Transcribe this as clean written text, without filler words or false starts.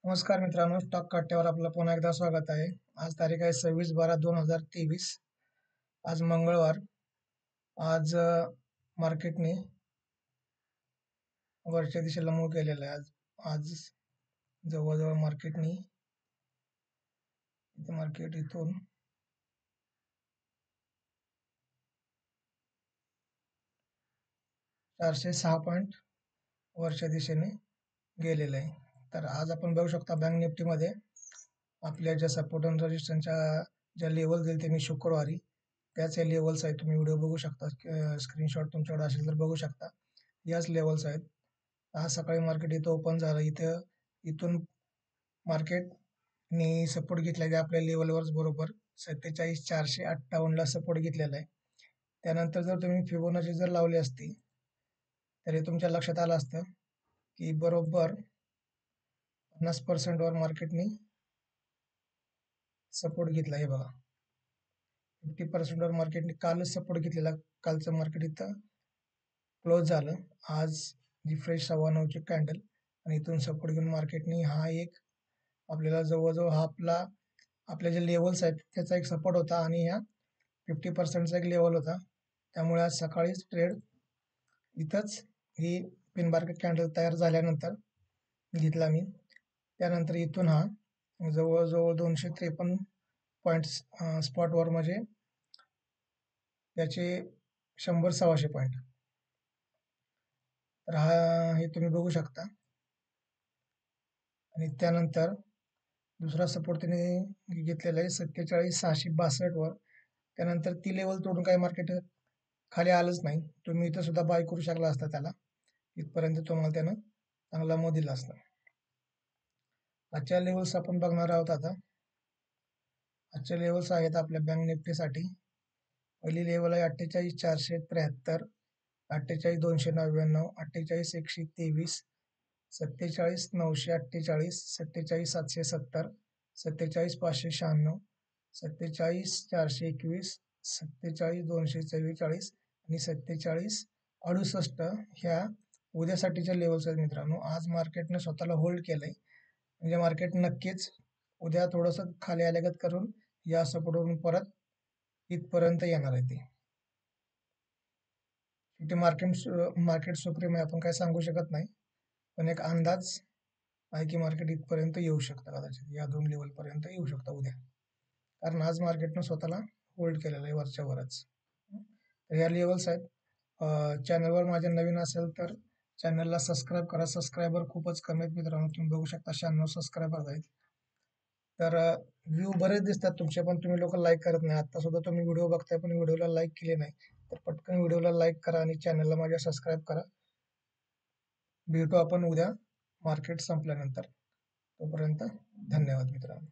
नमस्कार मित्रांनो, स्टॉक कट्ट्यावर आपलं पुन्हा एकदा स्वागत आहे. आज तारीख आहे 26/12/2023. आज मंगळवार. आज मार्केटने वरच्या दिशेला मूव्ह केलेलं आहे. आज जवळजवळ मार्केट इथून 406 पॉईंट वरच्या दिशेने गेलेलं आहे. तर आज आपण बघू शकता बँक निफ्टीमध्ये आपल्या ज्या सपोर्ट अँड रेजिस्टन्सच्या ज्या लेवल दिले ते मी शुक्रवारी त्याच लेवल्स आहेत. तुम्ही व्हिडिओ बघू शकता, स्क्रीनशॉट तुमच्याकडे असेल तर बघू शकता. याच लेवल्स आहेत. आज सकाळी मार्केट इथं ओपन झालं. इथून मार्केटने सपोर्ट घेतला आहे आपल्या लेवलवर बरोबर 47,458ला सपोर्ट घेतलेला आहे. त्यानंतर जर तुम्ही फिबोनाची जर लावली असती तर हे तुमच्या लक्षात आलं असतं की बरोबर 50% वर मार्केटने सपोर्ट घेतला. हे बघा, 50% वर मार्केटने कालच सपोर्ट घेतलेला. कालचं मार्केट इथं क्लोज झालं. आज जी फ्रेश 9:15ची कॅन्डल आणि इथून सपोर्ट घेऊन मार्केटने हा एक आपल्याला जवळजवळ हा आपले जे लेवल्स आहेत त्याचा एक सपोर्ट होता आणि ह्या 50%चा एक लेवल होता. त्यामुळे आज सकाळीच ट्रेड इथंच ही पिन मार्केट कॅन्डल तयार झाल्यानंतर घेतला मी. त्यानंतर इथून हा जवळजवळ 253 पॉईंट्स स्पॉटवर म्हणजे त्याचे 100-125 पॉईंट. तर हे तुम्ही बघू शकता. आणि त्यानंतर दुसरा सपोर्ट त्याने घेतलेला आहे 47,662 वर. त्यानंतर ती लेवल तोडून काही मार्केट खाली आलंच नाही. तुम्ही इथं सुद्धा बाय करू शकला असता त्याला. इथपर्यंत तुम्हाला त्यानं चांगला मूव्ह दिला असता. आजच्या लेवल्स आपण बघणार आहोत आता. आजचे लेवल्स आहेत आपल्या बँक निफ्टीसाठी. पहिली लेवल आहे 48,473, 48,299, 48,123, 47,948, 47,770, 47,596, 47,421, 47,244 आणि 47,68 ह्या उद्यासाठीच्या लेवल्स आहेत मित्रांनो. आज मार्केटने स्वतःला होल्ड केलंय, म्हणजे मार्केट नक्कीच उद्या थोडंसं खाली आल्यागत करून या सपोर्टवरून परत इथपर्यंत येणार आहे. ते मार्केट सुप्रीम आहे, आपण काय सांगू शकत नाही, पण एक अंदाज आहे की मार्केट इथपर्यंत येऊ शकतं. कदाचित या 2 लेवल पर्यंत येऊ शकतं उद्या, कारण आज मार्केटनं स्वतःला होल्ड केलेलं आहे वरच्या वरच. तर ह्या लेवल्स आहेत. चॅनलवर माझ्या नवीन असेल तर चॅनलला सबस्क्राईब करा. सबस्क्रायबर खूपच कमी आहेत मित्रांनो, तुम्ही बघू शकता 96 सबस्क्रायबर आहेत. तर व्ह्यू बरेच दिसतात तुमचे, पण तुम्ही लोक लाईक करत नाही. आता सुद्धा तुम्ही व्हिडिओ बघताय पण व्हिडिओला लाईक केले नाही. तर पटकन व्हिडिओला लाईक करा आणि चॅनलला माझ्या सबस्क्राईब करा. भेटू आपण उद्या मार्केट संपल्यानंतर. तोपर्यंत धन्यवाद मित्रांनो.